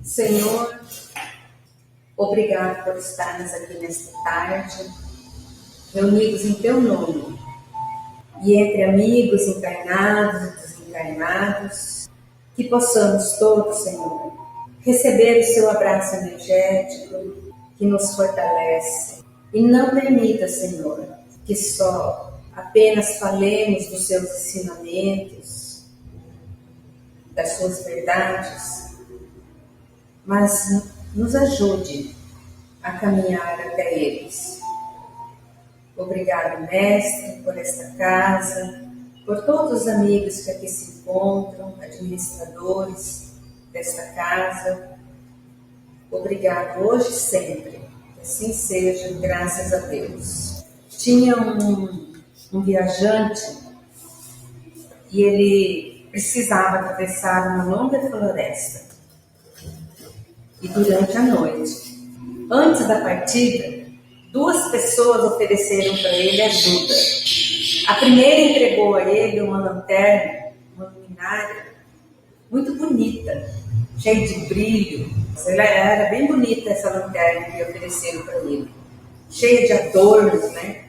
Senhor, obrigado por estarmos aqui nesta tarde, reunidos em Teu nome, e entre amigos encarnados e desencarnados, que possamos todos, Senhor, receber o Seu abraço energético que nos fortalece, e não permita, Senhor, que só apenas falemos dos Seus ensinamentos, das Suas verdades, mas nos ajude a caminhar até eles. Obrigado, Mestre, por esta casa, por todos os amigos que aqui se encontram, administradores desta casa. Obrigado hoje e sempre, que assim seja, graças a Deus. Tinha um viajante e ele precisava atravessar uma longa floresta. E durante a noite, antes da partida, 2 pessoas ofereceram para ele ajuda. A primeira entregou a ele uma lanterna, uma luminária, muito bonita, cheia de brilho. Ela era bem bonita, essa lanterna que ofereceram para ele, cheia de adornos, né?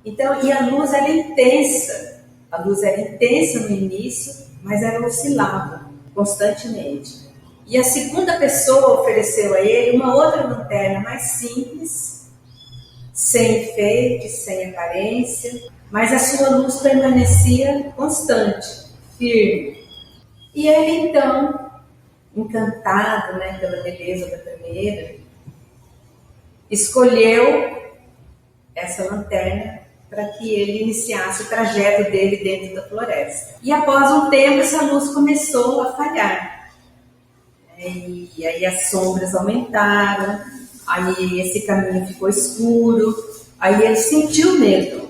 Então, e a luz era intensa. A luz era intensa no início, mas ela oscilava constantemente. E a segunda pessoa ofereceu a ele uma outra lanterna mais simples, sem enfeite, sem aparência, mas a sua luz permanecia constante, firme. E ele então, encantado, né, pela beleza da primeira, escolheu essa lanterna para que ele iniciasse o trajeto dele dentro da floresta. E após um tempo, essa luz começou a falhar. E aí as sombras aumentaram, aí esse caminho ficou escuro, aí ele sentiu medo.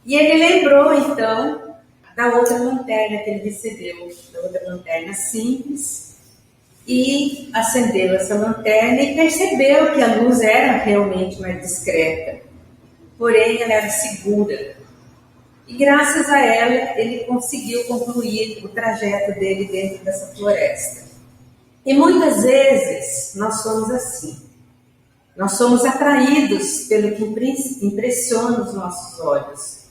E ele lembrou então da outra lanterna que ele recebeu, da outra lanterna simples, e acendeu essa lanterna e percebeu que a luz era realmente mais discreta, porém ela era segura. E graças a ela ele conseguiu concluir o trajeto dele dentro dessa floresta. E muitas vezes nós somos assim. Nós somos atraídos pelo que impressiona os nossos olhos.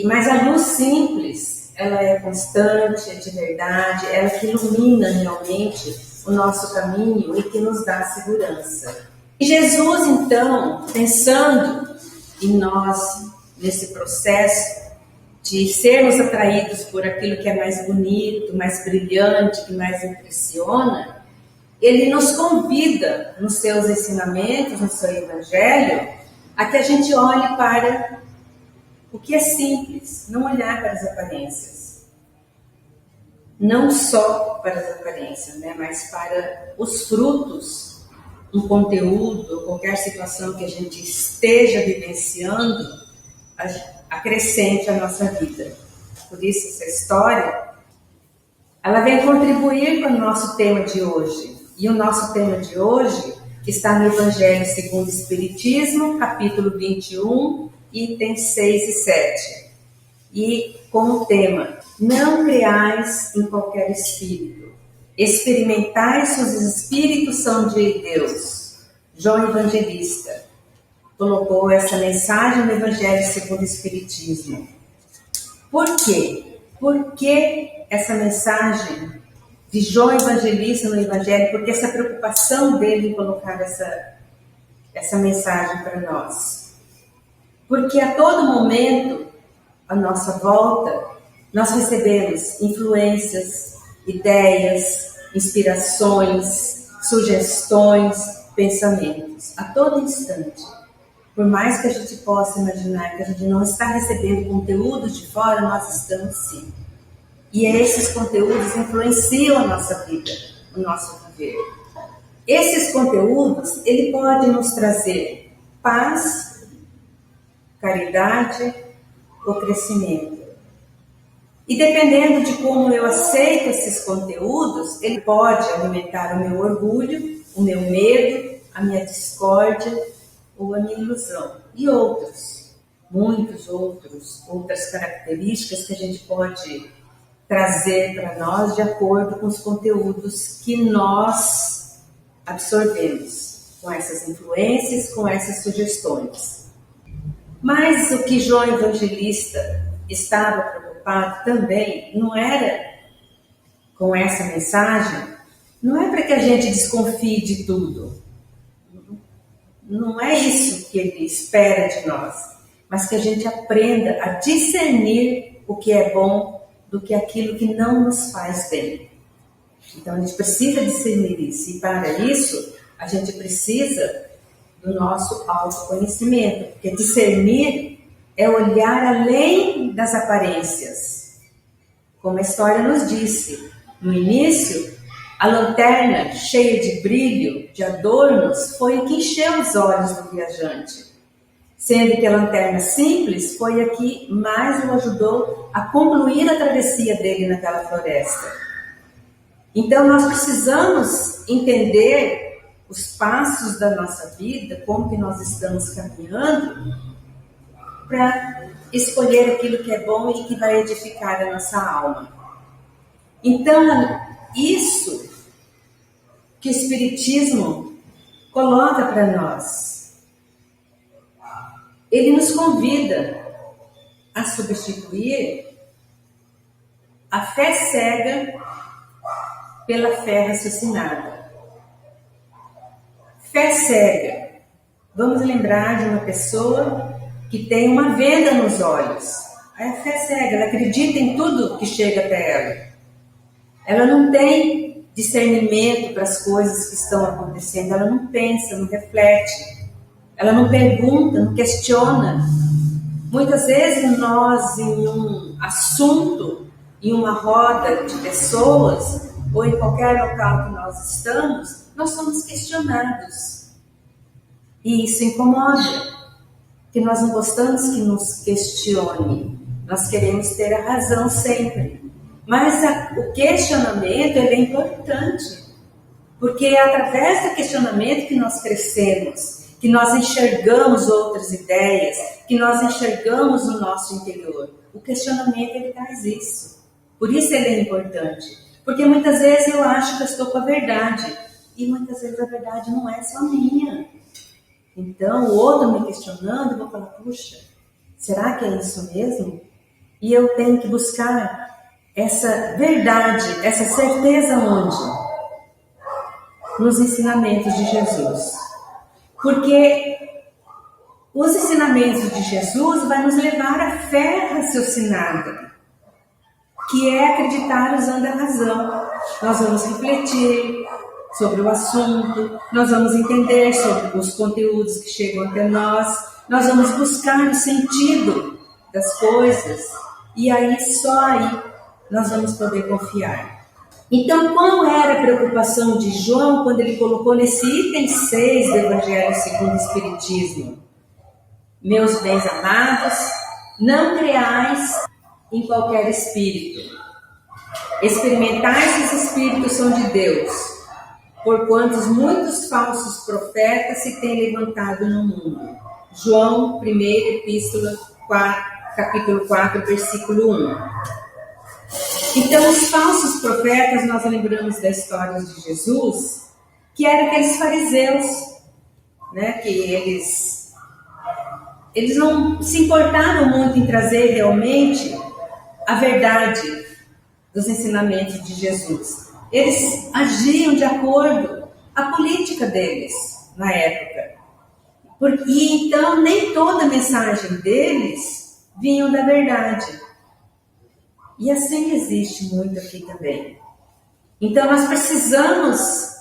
Mas a luz simples, ela é constante, é de verdade, ela que ilumina realmente o nosso caminho e que nos dá segurança. E Jesus, então, pensando em nós, nesse processo, de sermos atraídos por aquilo que é mais bonito, mais brilhante, que mais impressiona, ele nos convida nos seus ensinamentos, no seu evangelho, a que a gente olhe para o que é simples, não olhar para as aparências. Não só para as aparências, né, mas para os frutos, um conteúdo, qualquer situação que a gente esteja vivenciando, acrescente a nossa vida. Por isso, essa história, ela vem contribuir com o nosso tema de hoje. E o nosso tema de hoje está no Evangelho segundo o Espiritismo, capítulo 21, itens 6 e 7. E com o tema: não creais em qualquer espírito, experimentai se os espíritos são de Deus. João Evangelista colocou essa mensagem no Evangelho segundo o Espiritismo. Por quê? Por que essa mensagem de João Evangelista no Evangelho? Porque essa preocupação dele em colocar essa mensagem para nós. Porque a todo momento, à nossa volta, nós recebemos influências, ideias, inspirações, sugestões, pensamentos, a todo instante. Por mais que a gente possa imaginar que a gente não está recebendo conteúdos de fora, nós estamos sim. E esses conteúdos influenciam a nossa vida, o nosso viver. Esses conteúdos, ele pode nos trazer paz, caridade ou crescimento. E dependendo de como eu aceito esses conteúdos, ele pode alimentar o meu orgulho, o meu medo, a minha discórdia, ou a minha ilusão, e outras características que a gente pode trazer para nós de acordo com os conteúdos que nós absorvemos, com essas influências, com essas sugestões. Mas o que João Evangelista estava preocupado também não era com essa mensagem, não é para que a gente desconfie de tudo. Não é isso que ele espera de nós, mas que a gente aprenda a discernir o que é bom do que aquilo que não nos faz bem. Então a gente precisa discernir isso, e para isso a gente precisa do nosso autoconhecimento, porque discernir é olhar além das aparências. Como a história nos disse, no início, a lanterna cheia de brilho, de adornos, foi o que encheu os olhos do viajante. Sendo que a lanterna simples foi a que mais o ajudou a concluir a travessia dele naquela floresta. Então nós precisamos entender os passos da nossa vida, como que nós estamos caminhando, para escolher aquilo que é bom e que vai edificar a nossa alma. Então, isso que o Espiritismo coloca para nós, ele nos convida a substituir a fé cega pela fé raciocinada. Fé cega. Vamos lembrar de uma pessoa que tem uma venda nos olhos. É fé cega, ela acredita em tudo que chega até ela. Ela não tem discernimento para as coisas que estão acontecendo, ela não pensa, não reflete. Ela não pergunta, não questiona. Muitas vezes nós, em um assunto, em uma roda de pessoas, ou em qualquer local que nós estamos, nós somos questionados. E isso incomoda, porque nós não gostamos que nos questione. Nós queremos ter a razão sempre. Mas o questionamento ele é importante, porque é através do questionamento que nós crescemos, que nós enxergamos outras ideias, que nós enxergamos o nosso interior. O questionamento, ele traz isso. Por isso ele é importante. Porque muitas vezes eu acho que eu estou com a verdade. E muitas vezes a verdade não é só minha. Então, o outro me questionando, eu vou falar, puxa, será que é isso mesmo? E eu tenho que buscar essa verdade, essa certeza onde? Nos ensinamentos de Jesus. Porque os ensinamentos de Jesus vão nos levar à fé raciocinada, que é acreditar usando a razão. Nós vamos refletir sobre o assunto, nós vamos entender sobre os conteúdos que chegam até nós, nós vamos buscar o sentido das coisas, e aí só aí nós vamos poder confiar. Então, qual era a preocupação de João quando ele colocou nesse item 6 do Evangelho segundo o Espiritismo? Meus bens amados, não creais em qualquer espírito. Experimentai se os espíritos são de Deus, porquanto muitos falsos profetas se têm levantado no mundo. João, 1ª Epístola, capítulo 4, versículo 1. Então, os falsos profetas, nós lembramos da história de Jesus, que eram aqueles fariseus, né, que eles não se importavam muito em trazer realmente a verdade dos ensinamentos de Jesus. Eles agiam de acordo com a política deles na época. E então, nem toda a mensagem deles vinha da verdade. E assim existe muito aqui também. Então nós precisamos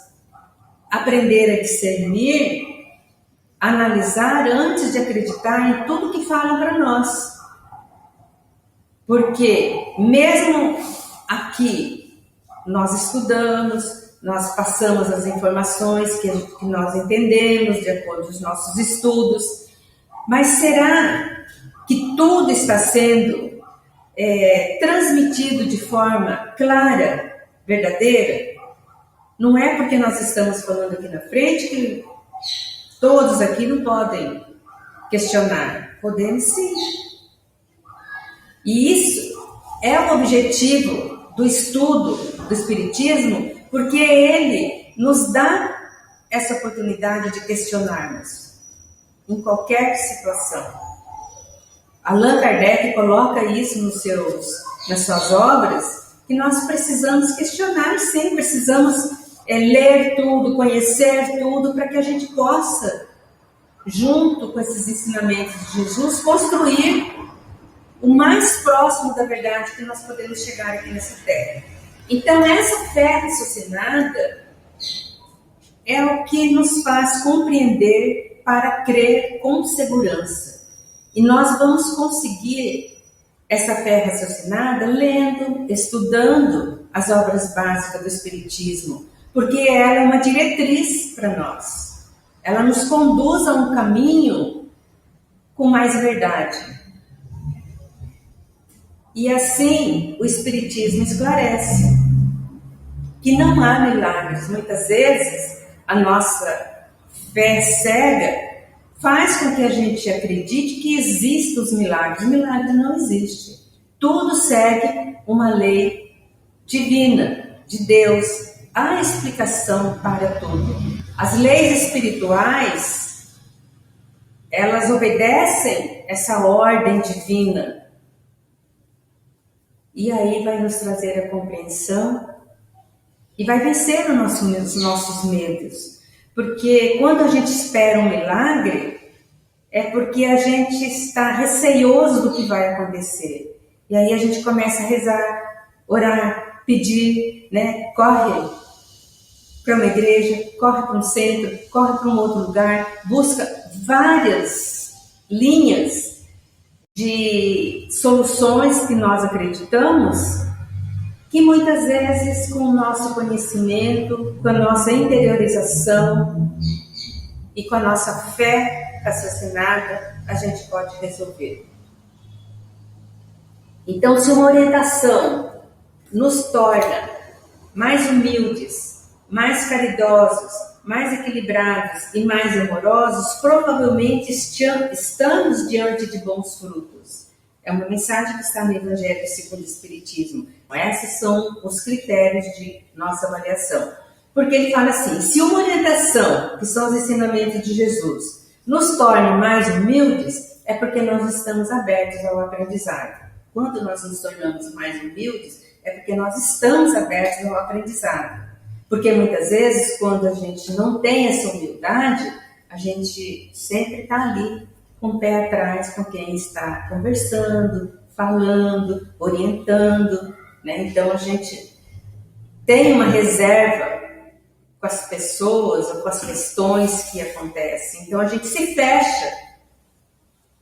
aprender a discernir, analisar antes de acreditar em tudo que falam para nós. Porque mesmo aqui nós estudamos, nós passamos as informações que nós entendemos de acordo com os nossos estudos, mas será que tudo está sendo transmitido de forma clara, verdadeira? Não é porque nós estamos falando aqui na frente que todos aqui não podem questionar. Podemos sim. E isso é o objetivo do estudo do Espiritismo, porque ele nos dá essa oportunidade de questionarmos em qualquer situação. Allan Kardec coloca isso nas suas obras, que nós precisamos questionar sempre, precisamos ler tudo, conhecer tudo, para que a gente possa, junto com esses ensinamentos de Jesus, construir o mais próximo da verdade que nós podemos chegar aqui nessa terra. Então, essa fé raciocinada é o que nos faz compreender para crer com segurança. E nós vamos conseguir essa fé raciocinada lendo, estudando as obras básicas do Espiritismo, porque ela é uma diretriz para nós. Ela nos conduz a um caminho com mais verdade. E assim o Espiritismo esclarece que não há milagres. Muitas vezes a nossa fé cega faz com que a gente acredite que existem os milagres. Milagre não existe. Tudo segue uma lei divina, de Deus. Há explicação para tudo. As leis espirituais, elas obedecem essa ordem divina. E aí vai nos trazer a compreensão e vai vencer os nossos medos. Porque quando a gente espera um milagre, é porque a gente está receioso do que vai acontecer. E aí a gente começa a rezar, orar, pedir, né? Corre para uma igreja, corre para um centro, corre para um outro lugar, busca várias linhas de soluções que nós acreditamos, que muitas vezes com o nosso conhecimento, com a nossa interiorização e com a nossa fé raciocinada, a gente pode resolver. Então, se uma orientação nos torna mais humildes, mais caridosos, mais equilibrados e mais amorosos, provavelmente estamos diante de bons frutos. É uma mensagem que está no Evangelho segundo o Espiritismo. Esses são os critérios de nossa avaliação. Porque ele fala assim, se uma orientação, que são os ensinamentos de Jesus, nos torna mais humildes, é porque nós estamos abertos ao aprendizado. Quando nós nos tornamos mais humildes, é porque nós estamos abertos ao aprendizado. Porque muitas vezes, quando a gente não tem essa humildade, a gente sempre está ali, com o pé atrás, com quem está conversando, falando, orientando, né? Então, a gente tem uma reserva com as pessoas ou com as questões que acontecem. Então, a gente se fecha.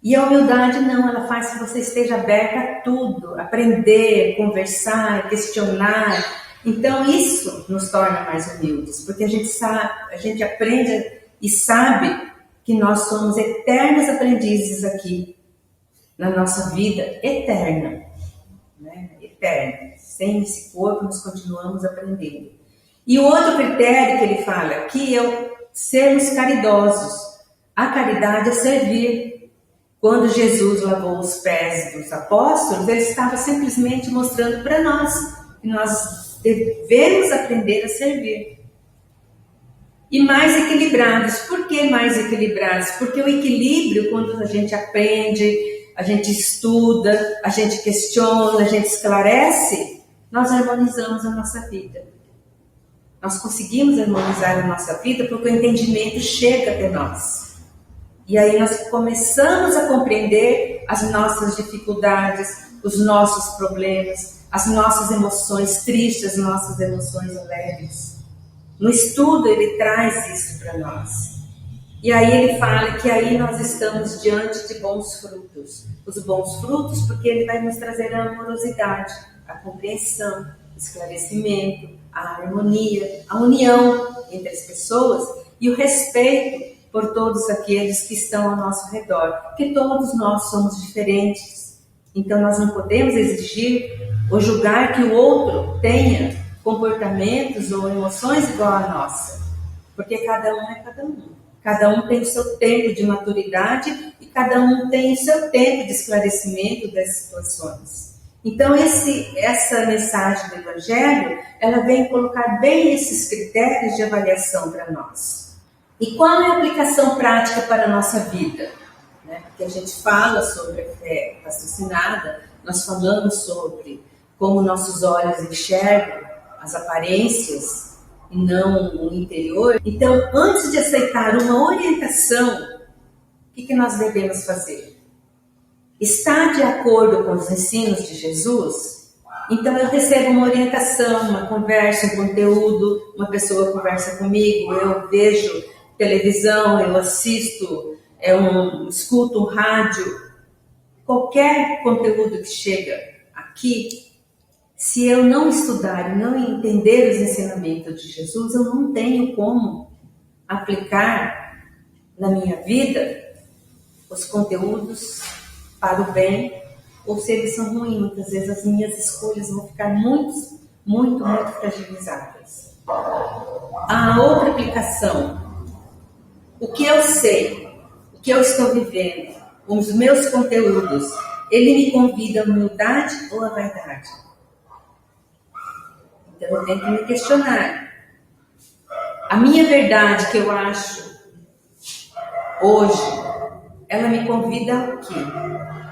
E a humildade não, ela faz que você esteja aberta a tudo, aprender, conversar, questionar. Então, isso nos torna mais humildes, porque a gente aprende e sabe que nós somos eternos aprendizes aqui, na nossa vida eterna, né? Eterna. Sem esse corpo, nós continuamos aprendendo. E o outro critério que ele fala aqui é o sermos caridosos. A caridade é servir. Quando Jesus lavou os pés dos apóstolos, ele estava simplesmente mostrando para nós que nós devemos aprender a servir. E mais equilibrados. Por que mais equilibrados? Porque o equilíbrio, quando a gente aprende, a gente estuda, a gente questiona, a gente esclarece, nós harmonizamos a nossa vida. Nós conseguimos harmonizar a nossa vida porque o entendimento chega até nós. E aí nós começamos a compreender as nossas dificuldades, os nossos problemas, as nossas emoções tristes, as nossas emoções alegres. No estudo ele traz isso para nós. E aí ele fala que aí nós estamos diante de bons frutos. Os bons frutos porque ele vai nos trazer a amorosidade, a compreensão, o esclarecimento, a harmonia, a união entre as pessoas e o respeito por todos aqueles que estão ao nosso redor. Porque todos nós somos diferentes. Então nós não podemos exigir ou julgar que o outro tenha comportamentos ou emoções igual à nossa, porque cada um é cada um. Cada um tem o seu tempo de maturidade e cada um tem o seu tempo de esclarecimento das situações. Então, essa mensagem do Evangelho, ela vem colocar bem esses critérios de avaliação para nós. E qual é a aplicação prática para a nossa vida? Porque a gente fala sobre a fé raciocinada, nós falamos sobre como nossos olhos enxergam as aparências e não o interior. Então, antes de aceitar uma orientação, o que nós devemos fazer? Está de acordo com os ensinos de Jesus? Então eu recebo uma orientação, uma conversa, um conteúdo, uma pessoa conversa comigo, eu vejo televisão, eu assisto, escuto um rádio, qualquer conteúdo que chega aqui, se eu não estudar e não entender os ensinamentos de Jesus, eu não tenho como aplicar na minha vida os conteúdos para o bem, ou se eles são ruins. Muitas vezes as minhas escolhas vão ficar muito fragilizadas. A outra aplicação, o que eu sei, o que eu estou vivendo, os meus conteúdos, ele me convida à humildade ou à vaidade? Então eu tenho que me questionar. A minha verdade que eu acho hoje, ela me convida ao quê?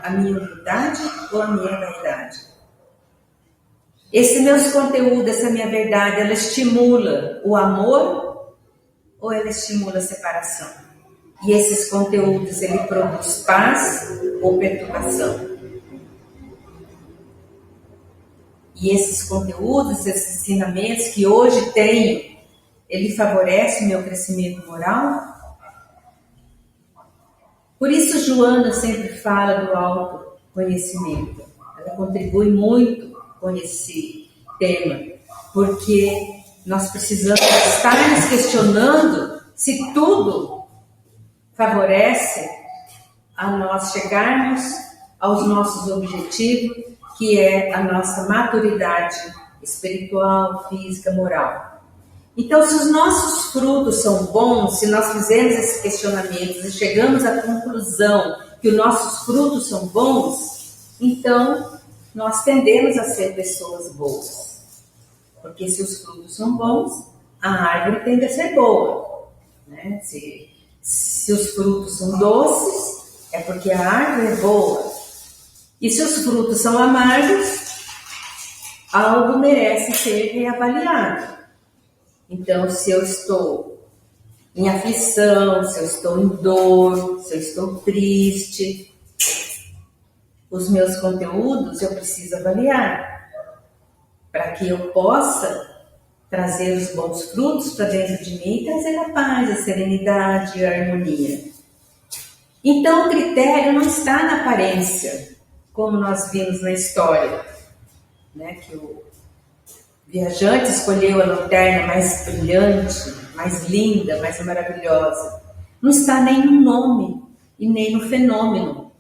A minha humildade ou a minha vaidade? Esse meus conteúdos, essa minha verdade, ela estimula o amor ou ela estimula a separação? E esses conteúdos, ele produz paz ou perturbação? E esses conteúdos, esses ensinamentos que hoje tenho, ele favorece o meu crescimento moral? Por isso Joana sempre fala do autoconhecimento. Ela contribui muito com esse tema, porque nós precisamos estar nos questionando se tudo favorece a nós chegarmos aos nossos objetivos, que é a nossa maturidade espiritual, física, moral. Então, se os nossos frutos são bons, se nós fizermos esses questionamentos e chegamos à conclusão que os nossos frutos são bons, então nós tendemos a ser pessoas boas. Porque se os frutos são bons, a árvore tende a ser boa. Né? Se os frutos são doces, é porque a árvore é boa. E se os frutos são amargos, algo merece ser reavaliado. Então, se eu estou em aflição, se eu estou em dor, se eu estou triste, os meus conteúdos eu preciso avaliar para que eu possa trazer os bons frutos para dentro de mim e trazer a paz, a serenidade e a harmonia. Então, o critério não está na aparência, como nós vimos na história, né, que o viajante escolheu a lanterna mais brilhante, mais linda, mais maravilhosa. Não está nem no nome e nem no fenômeno.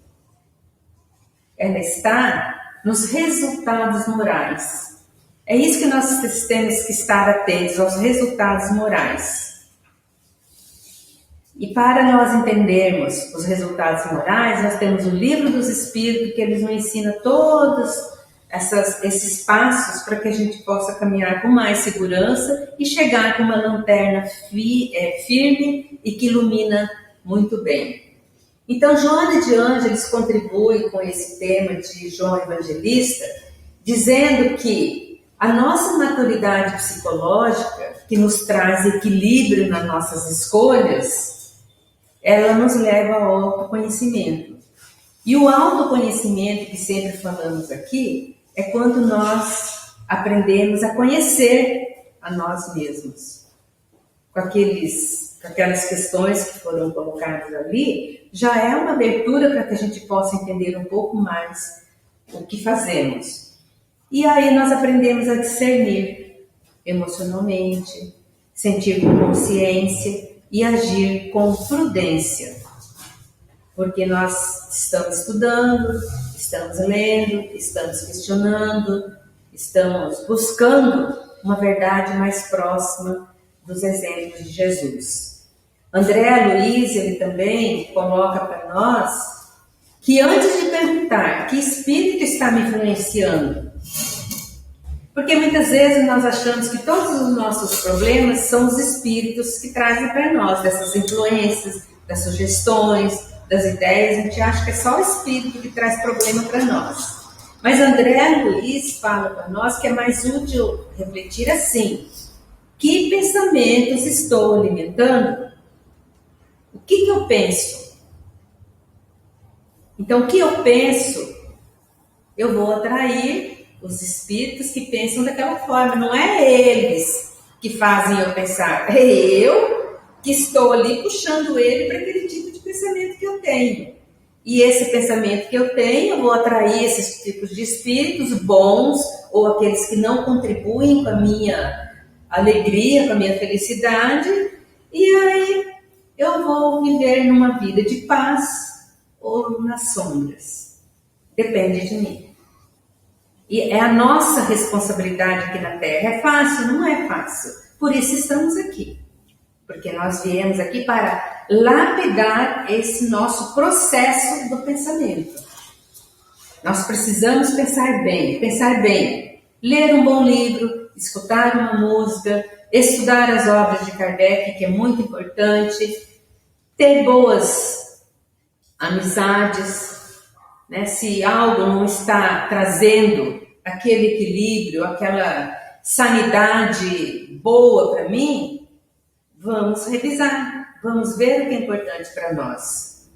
Ela está nos resultados morais. É isso que nós temos que estar atentos, aos resultados morais. E para nós entendermos os resultados morais, nós temos o Livro dos Espíritos, que eles nos ensina todos esses passos para que a gente possa caminhar com mais segurança e chegar com uma lanterna firme e que ilumina muito bem. Então, Joana de Ângeles contribui com esse tema de João Evangelista, dizendo que a nossa maturidade psicológica, que nos traz equilíbrio nas nossas escolhas, ela nos leva ao autoconhecimento. E o autoconhecimento que sempre falamos aqui é quando nós aprendemos a conhecer a nós mesmos. Com aquelas questões que foram colocadas ali, já é uma abertura para que a gente possa entender um pouco mais o que fazemos. E aí nós aprendemos a discernir emocionalmente, sentir com consciência e agir com prudência. Porque nós estamos estudando, estamos lendo, estamos questionando, estamos buscando uma verdade mais próxima dos exemplos de Jesus. André Luiz, ele também coloca para nós que antes de perguntar que espírito está me influenciando, porque muitas vezes nós achamos que todos os nossos problemas são os espíritos que trazem para nós, dessas influências, das sugestões, das ideias, a gente acha que é só o espírito que traz problema para nós. Mas André Luiz fala para nós que é mais útil refletir assim: que pensamentos estou alimentando? O que eu penso? Então, o que eu penso, eu vou atrair os espíritos que pensam daquela forma. Não é eles que fazem eu pensar, é eu que estou ali puxando ele para aquele tipo de pensamento que eu tenho. E esse pensamento que eu tenho, eu vou atrair esses tipos de espíritos bons ou aqueles que não contribuem com a minha alegria, com a minha felicidade, e aí eu vou viver numa vida de paz ou nas sombras. Depende de mim. E é a nossa responsabilidade aqui na Terra. É fácil? Não é fácil. Por isso estamos aqui. Porque nós viemos aqui para lapidar esse nosso processo do pensamento. Nós precisamos pensar bem. Ler um bom livro, escutar uma música, estudar as obras de Kardec, que é muito importante, ter boas amizades, né? Se algo não está trazendo aquele equilíbrio, aquela sanidade boa para mim, vamos revisar, vamos ver o que é importante para nós.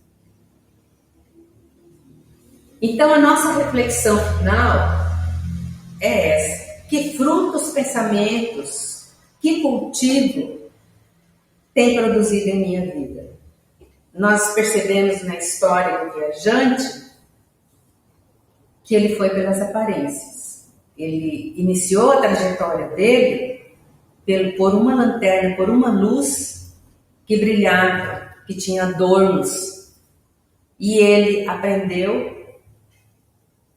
Então a nossa reflexão final é essa: que frutos, pensamentos, que cultivo tem produzido em minha vida? Nós percebemos na história do viajante que ele foi pelas aparências. Ele iniciou a trajetória dele por uma lanterna, por uma luz que brilhava, que tinha adornos. E ele aprendeu,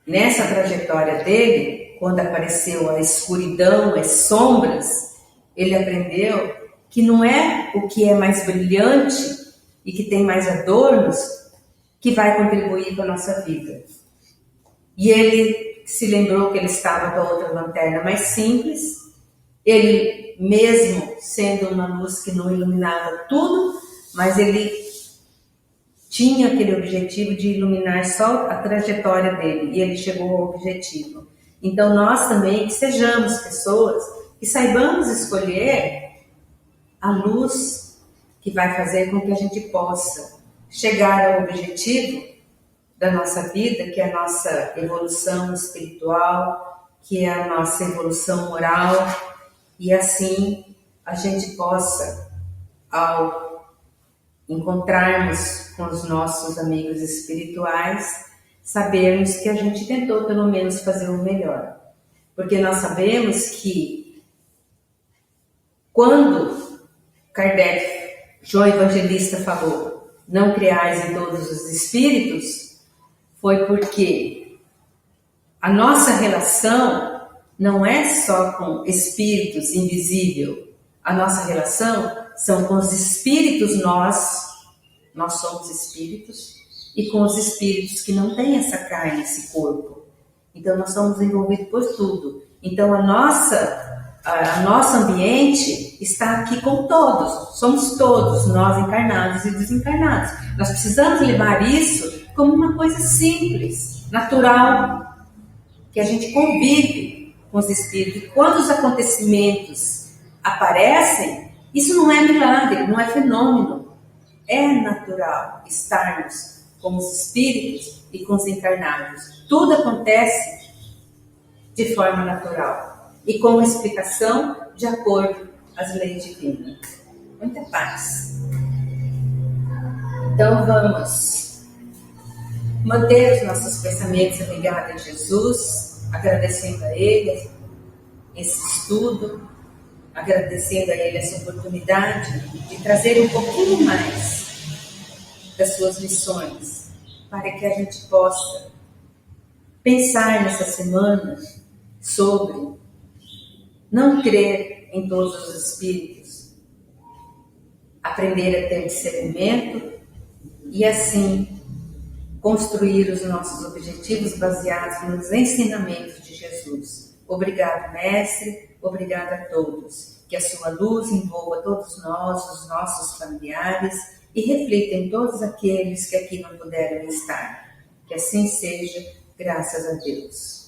nessa trajetória dele, quando apareceu a escuridão, as sombras, ele aprendeu que não é o que é mais brilhante e que tem mais adornos que vai contribuir com a nossa vida. E ele se lembrou que ele estava com a outra lanterna mais simples, ele mesmo sendo uma luz que não iluminava tudo, mas ele tinha aquele objetivo de iluminar só a trajetória dele, e ele chegou ao objetivo. Então nós também sejamos pessoas que saibamos escolher a luz que vai fazer com que a gente possa chegar ao objetivo da nossa vida, que é a nossa evolução espiritual, que é a nossa evolução moral, e assim a gente possa, ao encontrarmos com os nossos amigos espirituais, sabermos que a gente tentou pelo menos fazer o melhor. Porque nós sabemos que quando Kardec, João Evangelista, falou não creais em todos os espíritos, foi porque a nossa relação não é só com espíritos invisíveis. A nossa relação são com os espíritos, nós somos espíritos, e com os espíritos que não têm essa carne, esse corpo. Então nós somos envolvidos por tudo. Então o nosso ambiente está aqui com todos, somos todos, nós encarnados e desencarnados. Nós precisamos levar isso como uma coisa simples, natural, que a gente convive com os espíritos. E quando os acontecimentos aparecem, isso não é milagre, não é fenômeno, é natural estarmos com os espíritos e com os encarnados. Tudo acontece de forma natural e com explicação de acordo às leis divinas. Muita paz. Então vamos manter os nossos pensamentos ligados a Jesus, agradecendo a Ele esse estudo, agradecendo a Ele essa oportunidade de trazer um pouquinho mais das suas lições, para que a gente possa pensar nessa semana sobre não crer em todos os espíritos, aprender a ter discernimento e assim construir os nossos objetivos baseados nos ensinamentos de Jesus. Obrigado, Mestre, obrigado a todos. Que a sua luz envolva todos nós, os nossos familiares e reflita em todos aqueles que aqui não puderam estar. Que assim seja, graças a Deus.